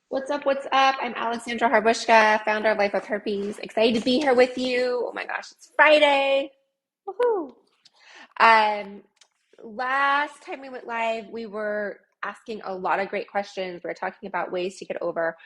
What's up? What's up? I'm Alexandra Harbushka, founder of Life with Herpes. Excited to be here with you. Oh my gosh, it's Friday. Woohoo! Um, Last time we went live, we were asking a lot of great questions. We were talking about ways to get over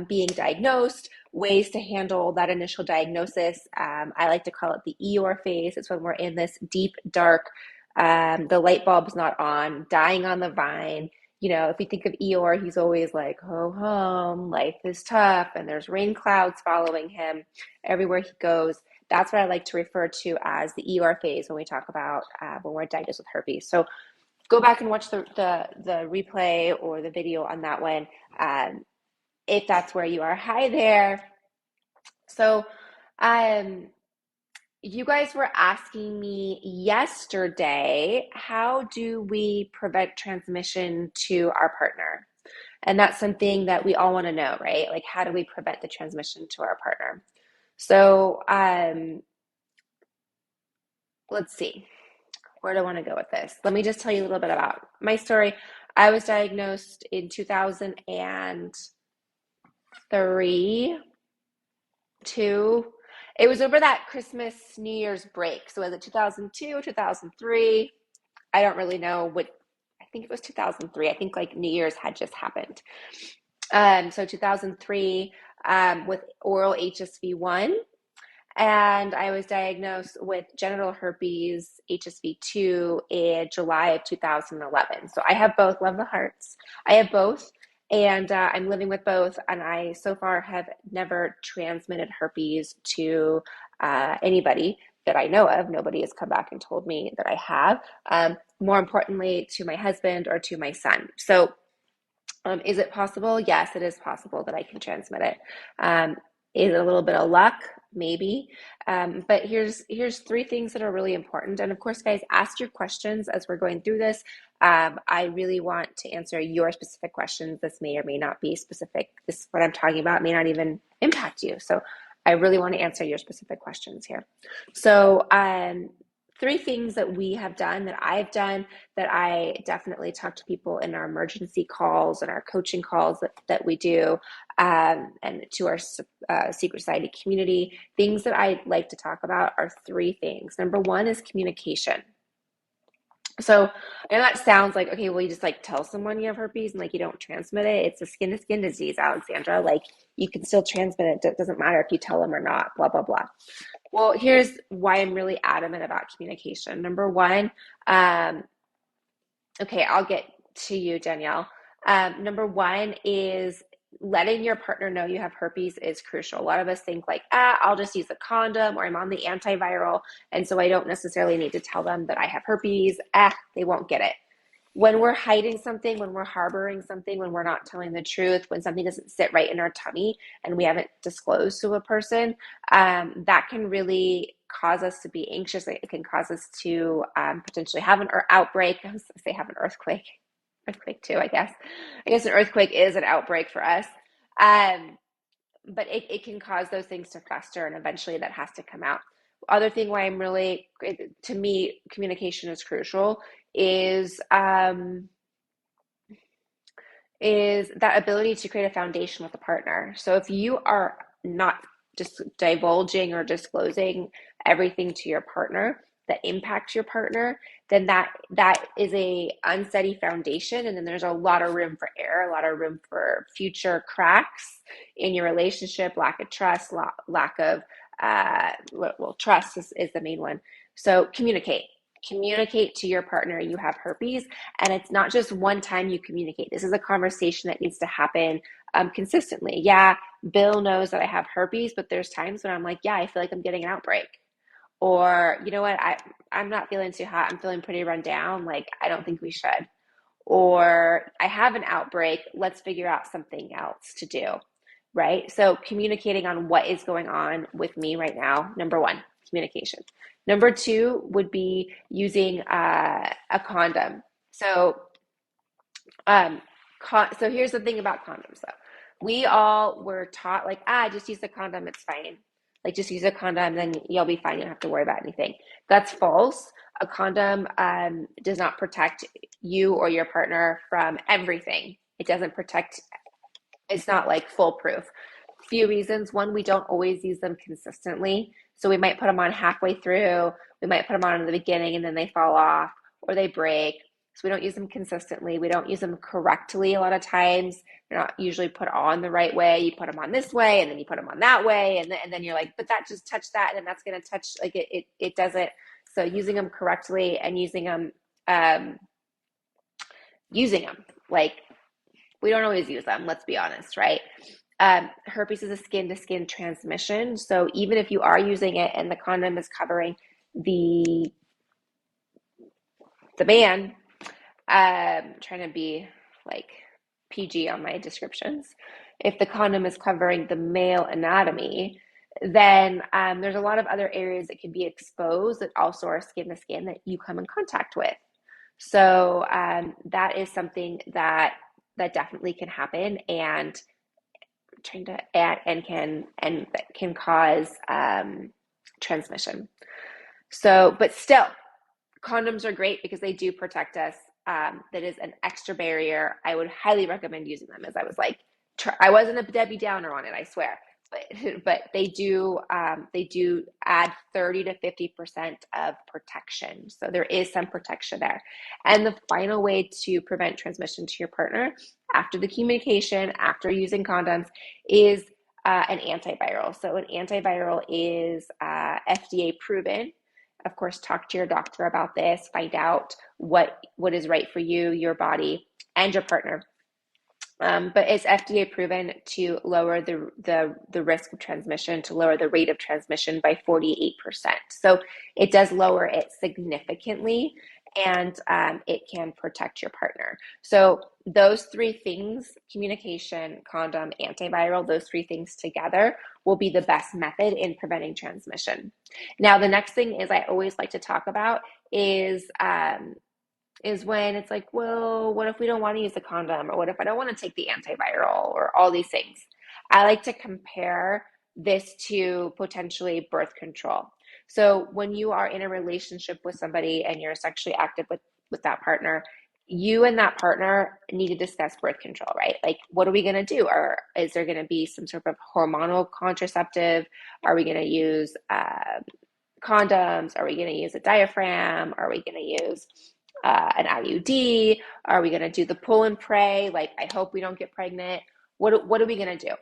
being diagnosed, ways to handle that initial diagnosis. I like to call it the Eeyore phase. It's when we're in this deep, dark, the light bulb's not on, dying on the vine. If you think of Eeyore, he's always like, ho hum, life is tough, and there's rain clouds following him everywhere he goes. That's what I like to refer to as the ER phase when we talk about when we're diagnosed with herpes. So go back and watch the replay or the video on that one if that's where you are. Hi there. So um, you guys were asking me yesterday, how do we prevent transmission to our partner? And that's something that we all want to know, right? Like, how do we prevent the transmission to our partner? So let's see. Where do I want to go with this? Let me just tell you a little bit about my story. I was diagnosed in 2003, 2. It was over that Christmas, New Year's break. So was it 2002, 2003? I don't really know what, I think it was 2003. I think like New Year's had just happened. So 2003 with oral HSV1. And I was diagnosed with genital herpes HSV2 in July of 2011. So I have both, love the hearts. I have both, and I'm living with both. And I so far have never transmitted herpes to anybody that I know of. Nobody has come back and told me that I have. More importantly, to my husband or to my son. So is it possible? Yes, it is possible that I can transmit it. Is it a little bit of luck? Maybe. But here's 3 things that are really important. And of course, guys, ask your questions as we're going through this. I really want to answer your specific questions. This may or may not be specific. This, what I'm talking about, may not even impact you. So I really want to answer your specific questions here. So 3 things that we have done, that I've done, that I definitely talk to people in our emergency calls and our coaching calls that we do, and to our Secret Society community. Things that I like to talk about are 3 things. Number 1 is communication. So, and that sounds like, okay, well, you just like tell someone you have herpes and like you don't transmit it. It's a skin to skin disease, Alexandra. Like you can still transmit it. It doesn't matter if you tell them or not, blah, blah, blah. Well, here's why I'm really adamant about communication. Number 1, okay, I'll get to you, Danielle. Number 1 is letting your partner know you have herpes is crucial. A lot of us think like, I'll just use a condom, or I'm on the antiviral, and so I don't necessarily need to tell them that I have herpes. They won't get it. When we're hiding something, when we're harboring something, when we're not telling the truth, when something doesn't sit right in our tummy and we haven't disclosed to a person, that can really cause us to be anxious. It can cause us to potentially have an outbreak. I was going to say have an earthquake too, I guess. I guess an earthquake is an outbreak for us. But it can cause those things to fester, and eventually that has to come out. Other thing why I'm really, to me, communication is crucial is that ability to create a foundation with a partner. So if you are not just divulging or disclosing everything to your partner that impacts your partner, then that is a unsteady foundation, and then there's a lot of room for error, a lot of room for future cracks in your relationship, lack of trust, lack of trust is the main one. So communicate to your partner you have herpes, and it's not just one time you communicate. This is a conversation that needs to happen consistently. Yeah, Bill knows that I have herpes, but there's times when I'm like, yeah, I feel like I'm getting an outbreak. Or, you know what, I'm not feeling too hot. I'm feeling pretty run down. Like, I don't think we should. Or I have an outbreak. Let's figure out something else to do. Right? So communicating on what is going on with me right now, number 1, communication. Number 2 would be using a condom. So, so here's the thing about condoms, though. We all were taught like, just use the condom, it's fine. Like, just use a condom, then you'll be fine. You don't have to worry about anything. That's false. A condom does not protect you or your partner from everything. It doesn't protect It's not like foolproof. Few reasons. One, we don't always use them consistently. So we might put them on halfway through, we might put them on in the beginning and then they fall off or they break. So we don't use them consistently. We don't use them correctly a lot of times. They're not usually put on the right way. You put them on this way and then you put them on that way. And then you're like, but that just touched that and that's going to touch, like it doesn't. So using them correctly and um, using them, like we don't always use them, let's be honest, right? Herpes is a skin-to-skin transmission. So even if you are using it and the condom is covering the man, trying to be like PG on my descriptions. If the condom is covering the male anatomy, then there's a lot of other areas that can be exposed that also are skin to skin that you come in contact with. So that is something that definitely can happen and trying to add and can cause transmission. So, but still, condoms are great because they do protect us. That is an extra barrier. I would highly recommend using them. As I was like, I wasn't a Debbie Downer on it, I swear. But they do add 30 to 50% of protection. So there is some protection there. And the final way to prevent transmission to your partner after the communication, after using condoms, is an antiviral. So an antiviral is FDA proven. Of course, talk to your doctor about this, find out what is right for you, your body, and your partner. But it's FDA proven to lower the risk of transmission, to lower the rate of transmission by 48%. So it does lower it significantly, and it can protect your partner. So those three things, communication, condom, antiviral, those three things together will be the best method in preventing transmission. Now, the next thing is I always like to talk about is when it's like, well, what if we don't want to use a condom? Or what if I don't want to take the antiviral or all these things? I like to compare this to potentially birth control. So when you are in a relationship with somebody and you're sexually active with that partner, you and that partner need to discuss birth control, right? Like, what are we going to do? Or is there going to be some sort of hormonal contraceptive? Are we going to use condoms? Are we going to use a diaphragm? Are we going to use an IUD? Are we going to do the pull and pray? Like, I hope we don't get pregnant. What are we going to do?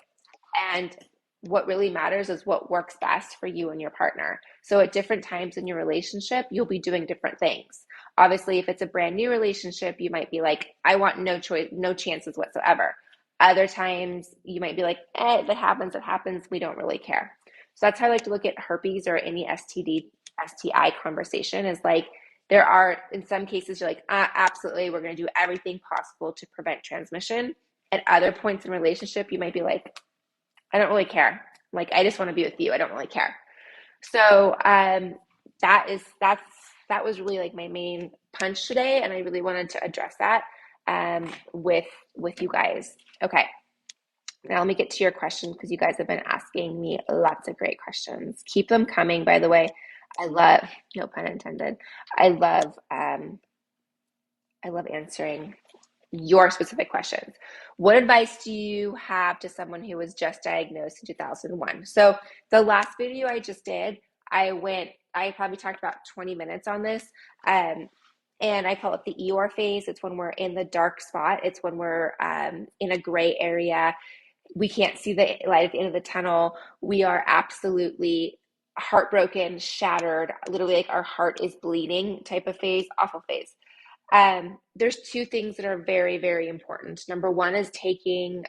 And what really matters is what works best for you and your partner. So at different times in your relationship, you'll be doing different things. Obviously, if it's a brand new relationship, you might be like, I want no choice, no chances whatsoever. Other times you might be like, if it happens, it happens. We don't really care. So that's how I like to look at herpes or any STI conversation, is like, there are, in some cases, you're like, absolutely, we're going to do everything possible to prevent transmission. At other points in relationship, you might be like, I don't really care. Like, I just want to be with you. I don't really care. So that was really like my main punch today, and I really wanted to address that with you guys. Okay. Now let me get to your questions, because you guys have been asking me lots of great questions. Keep them coming, by the way. I love, no pun intended, I love answering your specific questions. What advice do you have to someone who was just diagnosed in 2001? So the last video I just did, I probably talked about 20 minutes on this. And I call it the Eeyore phase. It's when we're in the dark spot. It's when we're in a gray area. We can't see the light at the end of the tunnel. We are absolutely heartbroken, shattered, literally like our heart is bleeding type of phase, awful phase. There's two things that are very, very important. Number one is taking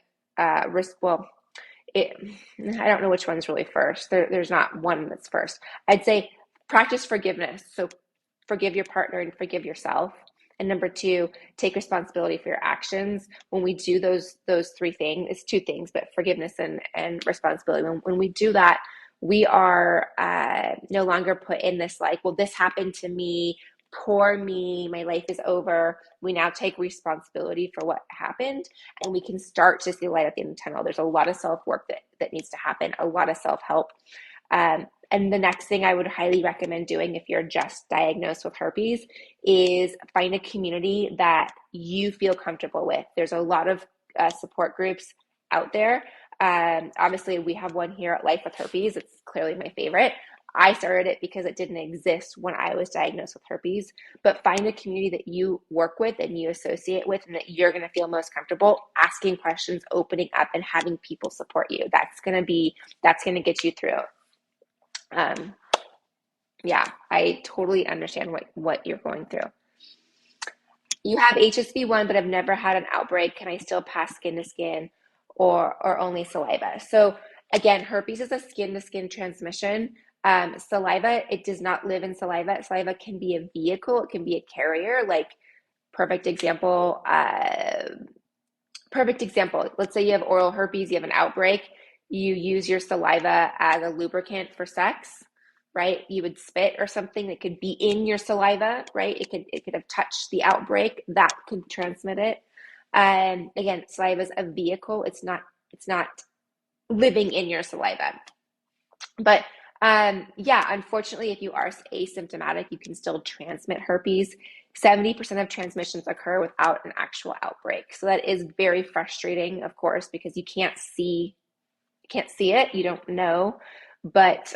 risk. Well, I don't know which one's really first. There's not one that's first. I'd say practice forgiveness. So forgive your partner and forgive yourself. And number two, take responsibility for your actions. When we do those three things, it's two things, but forgiveness and responsibility. When we do that, we are no longer put in this like, well, this happened to me, poor me, my life is over. We now take responsibility for what happened, and we can start to see light at the end of the tunnel. There's a lot of self-work that needs to happen, a lot of self-help. And the next thing I would highly recommend doing if you're just diagnosed with herpes is find a community that you feel comfortable with. There's a lot of support groups out there. Obviously, we have one here at Life with Herpes. It's clearly my favorite. I started it because it didn't exist when I was diagnosed with herpes, but find a community that you work with and you associate with and that you're going to feel most comfortable asking questions, opening up, and having people support you. That's going to get you through. Yeah, I totally understand what you're going through. You have HSV1, but I've never had an outbreak. Can I still pass skin to skin or only saliva? So again, herpes is a skin to skin transmission. Saliva, it does not live in saliva. Saliva can be a vehicle. It can be a carrier. Like perfect example. Let's say you have oral herpes, you have an outbreak. You use your saliva as a lubricant for sex, right? You would spit or something that could be in your saliva, right? It could have touched the outbreak that could transmit it. And again, saliva is a vehicle. It's not living in your saliva. But yeah, unfortunately, if you are asymptomatic, you can still transmit herpes. 70% of transmissions occur without an actual outbreak. So that is very frustrating, of course, because you can't see it, you don't know. But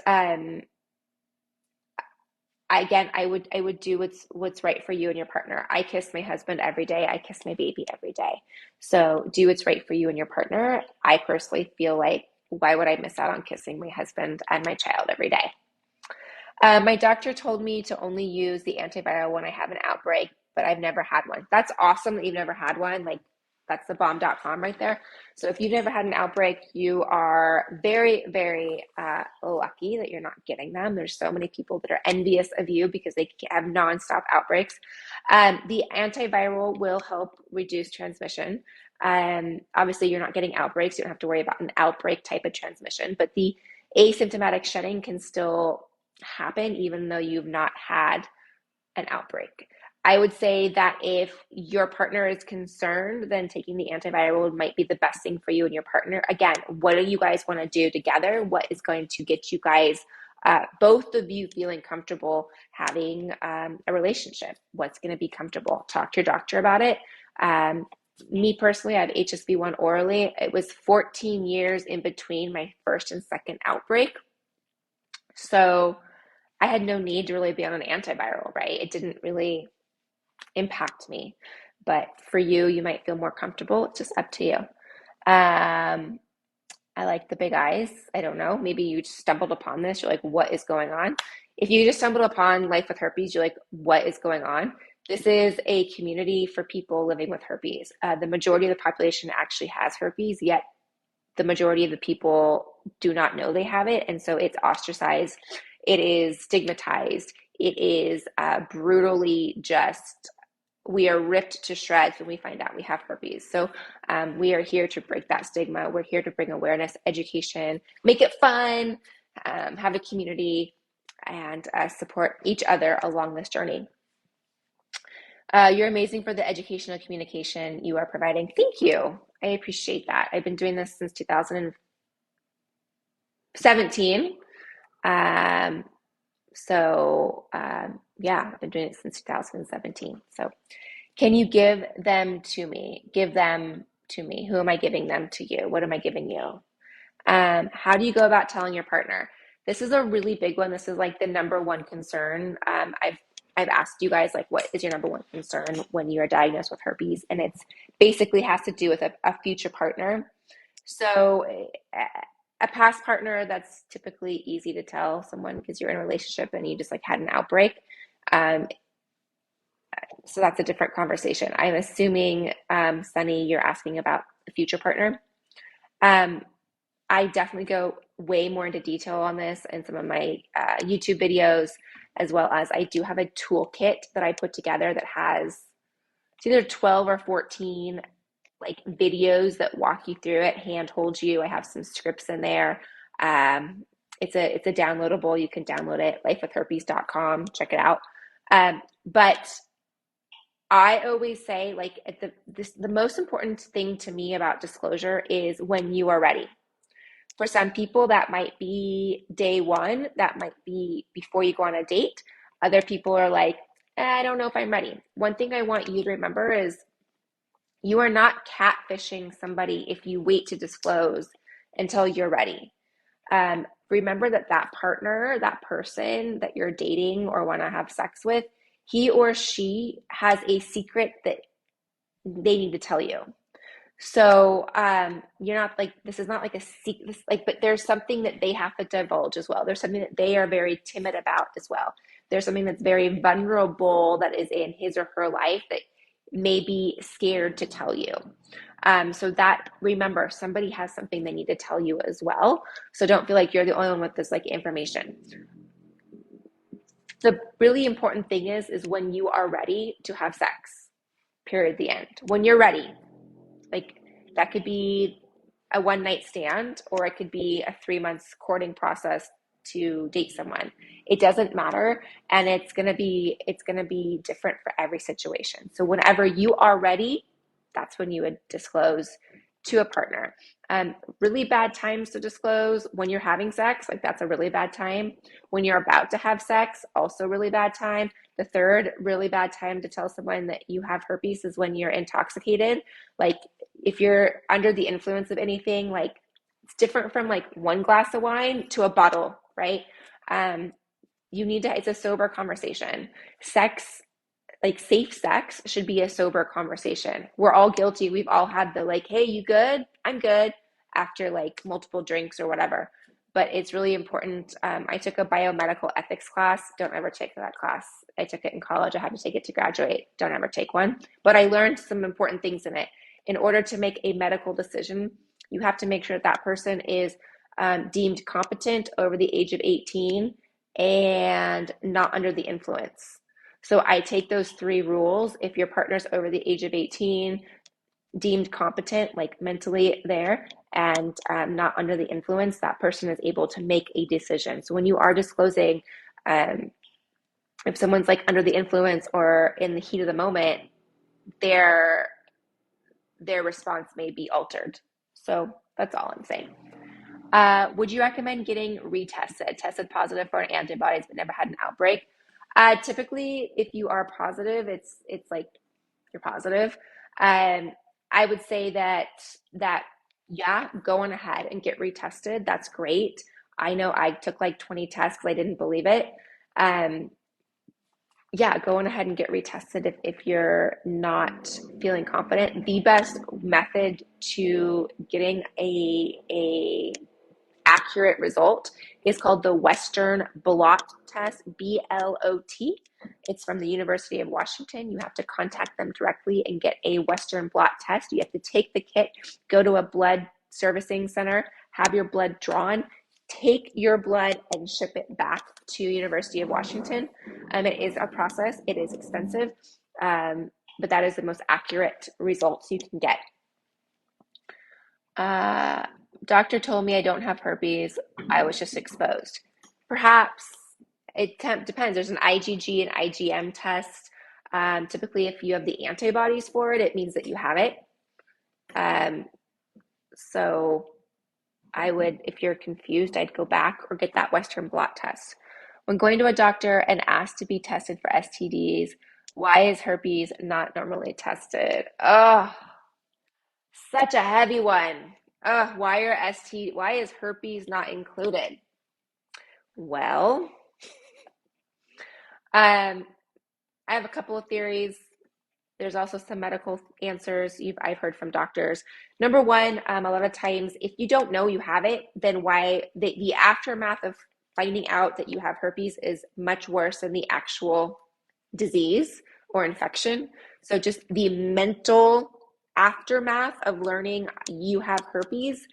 again, I would do what's right for you and your partner. I kiss my husband every day. I kiss my baby every day. So do what's right for you and your partner. I personally feel like, why would I miss out on kissing my husband and my child every day? My doctor told me to only use the antiviral when I have an outbreak, but I've never had one. That's awesome that you've never had one. Like, that's the bomb.com right there. So if you've never had an outbreak, you are very, very lucky that you're not getting them. There's so many people that are envious of you because they have nonstop outbreaks. The antiviral will help reduce transmission. Obviously, you're not getting outbreaks. You don't have to worry about an outbreak type of transmission, but the asymptomatic shedding can still happen even though you've not had an outbreak. I would say that if your partner is concerned, then taking the antiviral might be the best thing for you and your partner. Again, what do you guys want to do together? What is going to get you guys, both of you, feeling comfortable having a relationship? What's going to be comfortable? Talk to your doctor about it. Me personally, I have HSV1 orally. It was 14 years in between my first and second outbreak. So I had no need to really be on an antiviral, right? It didn't really impact me. But for you, you might feel more comfortable. It's just up to you. I like the big eyes. I don't know. Maybe you just stumbled upon this. You're like, what is going on? If you just stumbled upon Life with Herpes, you're like, what is going on? This is a community for people living with herpes. The majority of the population actually has herpes, yet the majority of the people do not know they have it. And so it's ostracized. It is stigmatized. It is brutally just, we are ripped to shreds when we find out we have herpes. So we are here to break that stigma. We're here to bring awareness, education, make it fun, have a community, and support each other along this journey. You're amazing for the educational communication you are providing. Thank you. I appreciate that. I've been doing this since 2017. Yeah, I've been doing it since 2017. So can you give them to me? Give them to me. Who am I giving them to you? What am I giving you? How do you go about telling your partner? This is a really big one. This is like the number one concern. I've asked you guys, like, what is your number one concern when you are diagnosed with herpes? And it's basically has to do with a future partner. So a past partner, that's typically easy to tell someone because you're in a relationship and you just like had an outbreak. So that's a different conversation. I'm assuming, Sunny, you're asking about a future partner. I definitely go way more into detail on this in some of my YouTube videos, as well as I do have a toolkit that I put together that has, it's either 12 or 14 like videos that walk you through it, handhold you. I have some scripts in there. It's a downloadable. You can download it, lifewithherpes.com. Check it out. But I always say, like, the most important thing to me about disclosure is when you are ready. For some people, that might be day one. That might be before you go on a date. Other people are like, I don't know if I'm ready. One thing I want you to remember is You are not catfishing somebody if you wait to disclose until you're ready. Remember that that partner, that person that you're dating or want to have sex with, he or she has a secret that they need to tell you. So you're not like, this is not like a secret, like, but there's something that they have to divulge as well. There's something that they are very timid about as well. There's something that's very vulnerable that is in his or her life that may be scared to tell you. So that, remember, somebody has something they need to tell you as well. So don't feel like you're the only one with this like information. The really important thing is when you are ready to have sex, period, the end. When you're ready, like that could be a one night stand, or it could be a 3 months courting process to date someone. It doesn't matter. And it's gonna be different for every situation. So whenever you are ready, that's when you would disclose to a partner. Really bad times to disclose when you're having sex, like that's a really bad time. When you're about to have sex, also really bad time. The third really bad time to tell someone that you have herpes is when you're intoxicated. Like if you're under the influence of anything, like it's different from like one glass of wine to a bottle, right? Um, you need to, it's a sober conversation. Sex, like safe sex, should be a sober conversation. We're all guilty. We've all had the like, hey, you good? I'm good, after like multiple drinks or whatever. But it's really important. I took a biomedical ethics class. Don't ever take that class. I took it in college. I had to take it to graduate. Don't ever take one. But I learned some important things in it. In order to make a medical decision, you have to make sure that that person is deemed competent over the age of 18 and not under the influence. So I take those three rules. If your partner's over the age of 18, deemed competent, like mentally there, and not under the influence, that person is able to make a decision. So when you are disclosing, um, if someone's like under the influence or in the heat of the moment, their response may be altered. So that's all I'm saying. Would you recommend getting retested, tested positive for an antibodies but never had an outbreak? Typically, if you are positive, it's like you're positive. Um, I would say that yeah, go on ahead and get retested. That's great. I know I took like 20 tests because I didn't believe it. Um, yeah, go on ahead and get retested if you're not feeling confident. The best method to getting a accurate result is called the Western blot test, BLOT. It's from the University of Washington. You have to contact them directly and get a Western blot test. You have to take the kit, go to a blood servicing center, have your blood drawn, take your blood and ship it back to University of Washington. It is a process. It is expensive, but that is the most accurate results you can get. Doctor told me I don't have herpes. I was just exposed. Perhaps it depends. There's an IgG and IgM test. Typically, if you have the antibodies for it, it means that you have it. So I would, if you're confused, I'd go back or get that Western blot test. When going to a doctor and asked to be tested for STDs, why is herpes not normally tested? Oh, such a heavy one. Why is herpes not included? Well, I have a couple of theories. There's also some medical answers I've heard from doctors. Number one, a lot of times, if you don't know you have it, then why the aftermath of finding out that you have herpes is much worse than the actual disease or infection. So just the mental aftermath of learning you have herpes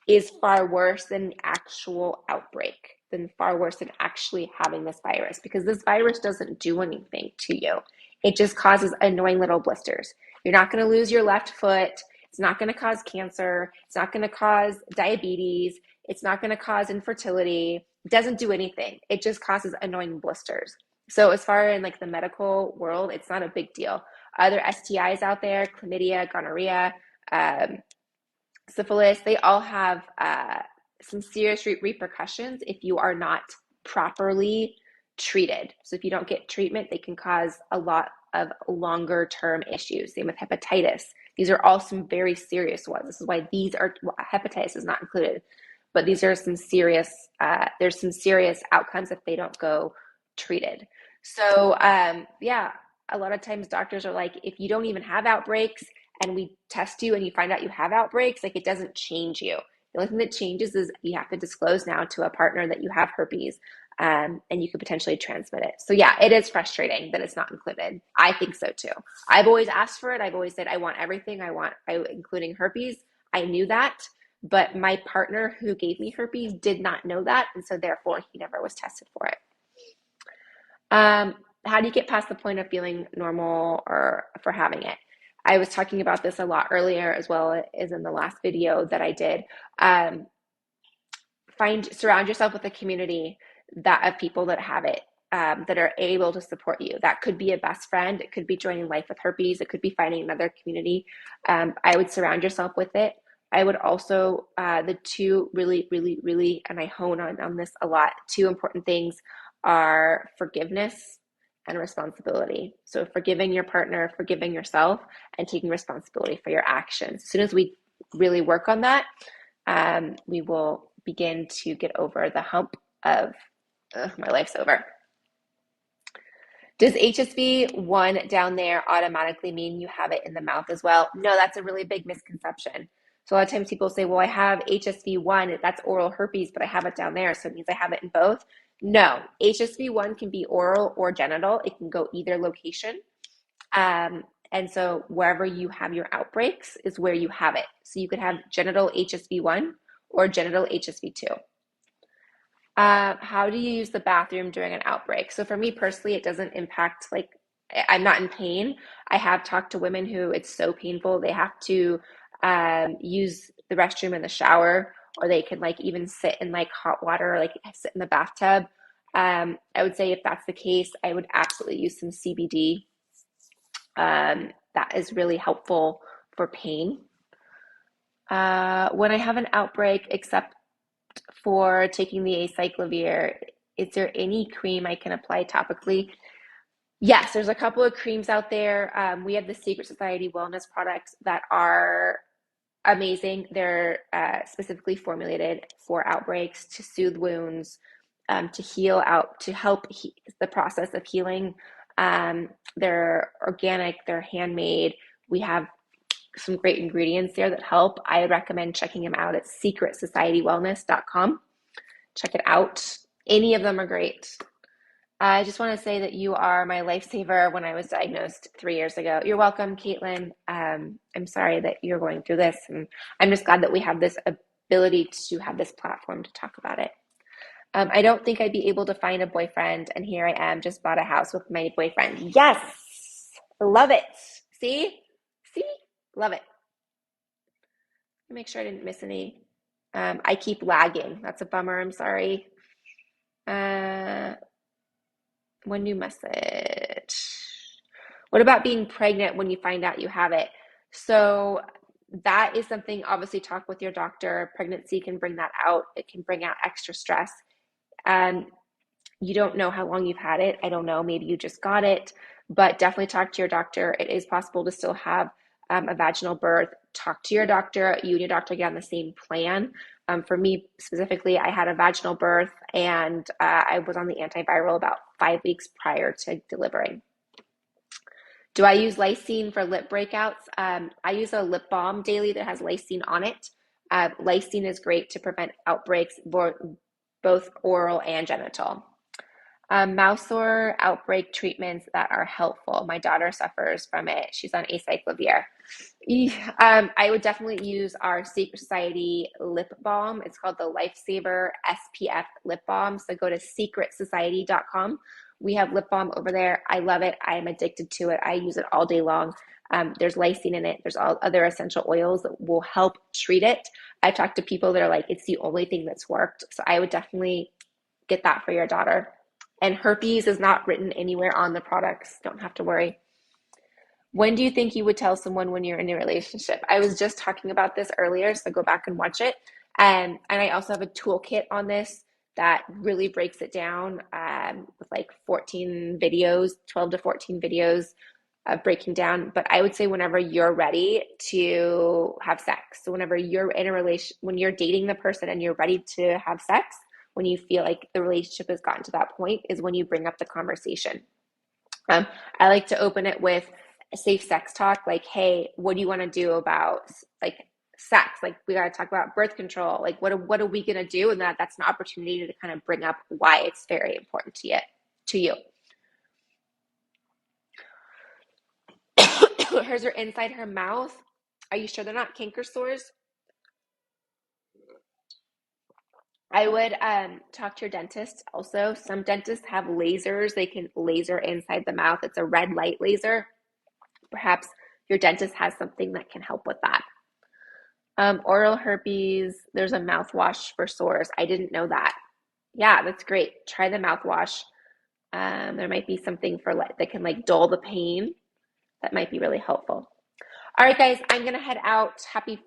is far worse than the actual outbreak, than far worse than actually having this virus, because this virus doesn't do anything to you. It just causes annoying little blisters. You're not going to lose your left foot. It's not going to cause cancer. It's not going to cause diabetes. It's not going to cause infertility. It doesn't do anything. It just causes annoying blisters. So as far in like the medical world, it's not a big deal. Other STIs out there, chlamydia, gonorrhea, syphilis, they all have some serious repercussions if you are not properly treated. So if you don't get treatment, they can cause a lot of longer term issues. Same with hepatitis. These are all some very serious ones. This is why these are, well, hepatitis is not included, but these are some serious, there's some serious outcomes if they don't go treated. So yeah, a lot of times doctors are like, if you don't even have outbreaks and we test you and you find out you have outbreaks, like it doesn't change you. The only thing that changes is you have to disclose now to a partner that you have herpes, and you could potentially transmit it. So yeah, it is frustrating that it's not included. I think so too. I've always asked for it. I've always said I want everything. Including herpes. I knew that, but my partner who gave me herpes did not know that, and so therefore he never was tested for it. How do you get past the point of feeling normal or for having it? I was talking about this a lot earlier as well as in the last video that I did. Surround yourself with a community of people that have it, that are able to support you. That could be a best friend. It could be joining Life with Herpes. It could be finding another community. I would surround yourself with it. I would also, the two really, really, really, and I hone on this a lot, two important things are forgiveness and responsibility. So forgiving your partner, forgiving yourself, and taking responsibility for your actions. As soon as we really work on that, we will begin to get over the hump of my life's over. Does HSV1 down there automatically mean you have it in the mouth as well? No, that's a really big misconception. So a lot of times people say, well, I have HSV1, that's oral herpes, but I have it down there, so it means I have it in both. No, HSV1 can be oral or genital. It can go either location. And so wherever you have your outbreaks is where you have it. So you could have genital HSV1 or genital HSV2. How do you use the bathroom during an outbreak? So for me personally, it doesn't impact, like, I'm not in pain. I have talked to women who it's so painful they have to use the restroom in the shower, or they can like even sit in like hot water, or like sit in the bathtub. I would say if that's the case, I would absolutely use some CBD. That is really helpful for pain. When I have an outbreak, except for taking the acyclovir, is there any cream I can apply topically? Yes, there's a couple of creams out there. We have the Secret Society wellness products that are amazing. They're specifically formulated for outbreaks to soothe wounds, to heal out, to help the process of healing. They're organic, they're handmade. We have some great ingredients there that help. I recommend checking them out at secretsocietywellness.com. Check it out. Any of them are great. I just want to say that you are my lifesaver when I was diagnosed 3 years ago. You're welcome, Caitlin. I'm sorry that you're going through this, and I'm just glad that we have this ability to have this platform to talk about it. I don't think I'd be able to find a boyfriend, and here I am, just bought a house with my boyfriend. Yes, love it. See, love it. Make sure I didn't miss any. I keep lagging. That's a bummer. I'm sorry. One new message. What about being pregnant when you find out you have it? So that is something, obviously talk with your doctor. Pregnancy can bring that out. It can bring out extra stress. You don't know how long you've had it. I don't know. Maybe you just got it, but definitely talk to your doctor. It is possible to still have a vaginal birth. Talk to your doctor. You and your doctor get on the same plan. For me specifically, I had a vaginal birth, and I was on the antiviral about 5 weeks prior to delivering. Do I use Lysine for lip breakouts? I use a lip balm daily that has Lysine on it. Lysine is great to prevent outbreaks, both oral and genital. Mouth sore outbreak treatments that are helpful. My daughter suffers from it. She's on acyclovir. I would definitely use our Secret Society lip balm. It's called the Lifesaver SPF lip balm. So go to secretsociety.com. We have lip balm over there. I love it. I am addicted to it. I use it all day long. There's lysine in it. There's all other essential oils that will help treat it. I've talked to people that are like, it's the only thing that's worked. So I would definitely get that for your daughter. And herpes is not written anywhere on the products. Don't have to worry. When do you think you would tell someone when you're in a relationship? I was just talking about this earlier, so go back and watch it. And I also have a toolkit on this that really breaks it down with like 14 videos, 12 to 14 videos breaking down, but I would say whenever you're ready to have sex. So whenever you're in a relation, when you're dating the person and you're ready to have sex, when you feel like the relationship has gotten to that point, is when you bring up the conversation. I like to open it with a safe sex talk, like, hey, what do you want to do about like sex? Like, we got to talk about birth control. Like, what are we gonna do? And that's an opportunity to kind of bring up why it's very important to you. Hers are inside her mouth. Are you sure they're not canker sores? I would talk to your dentist also. Some dentists have lasers. They can laser inside the mouth. It's a red light laser. Perhaps your dentist has something that can help with that. Oral herpes, there's a mouthwash for sores. I didn't know that. Yeah, that's great. Try the mouthwash. There might be something for that can like dull the pain. That might be really helpful. All right, guys, I'm going to head out. Happy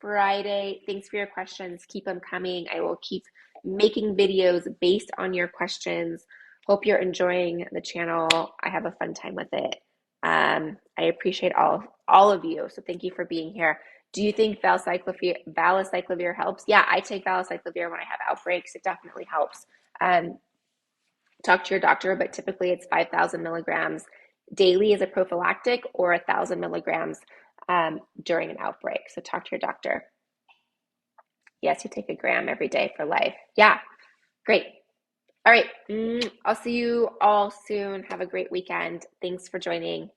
Friday. Thanks for your questions. Keep them coming. I will keep making videos based on your questions. Hope you're enjoying the channel. I have a fun time with it. I appreciate all of you. So thank you for being here. Do you think valacyclovir helps? Yeah, I take valacyclovir when I have outbreaks. It definitely helps. Talk to your doctor, but typically it's 5,000 milligrams daily as a prophylactic or 1,000 milligrams during an outbreak. So talk to your doctor. Yes, you take a gram every day for life. Yeah, great. All right. I'll see you all soon. Have a great weekend. Thanks for joining.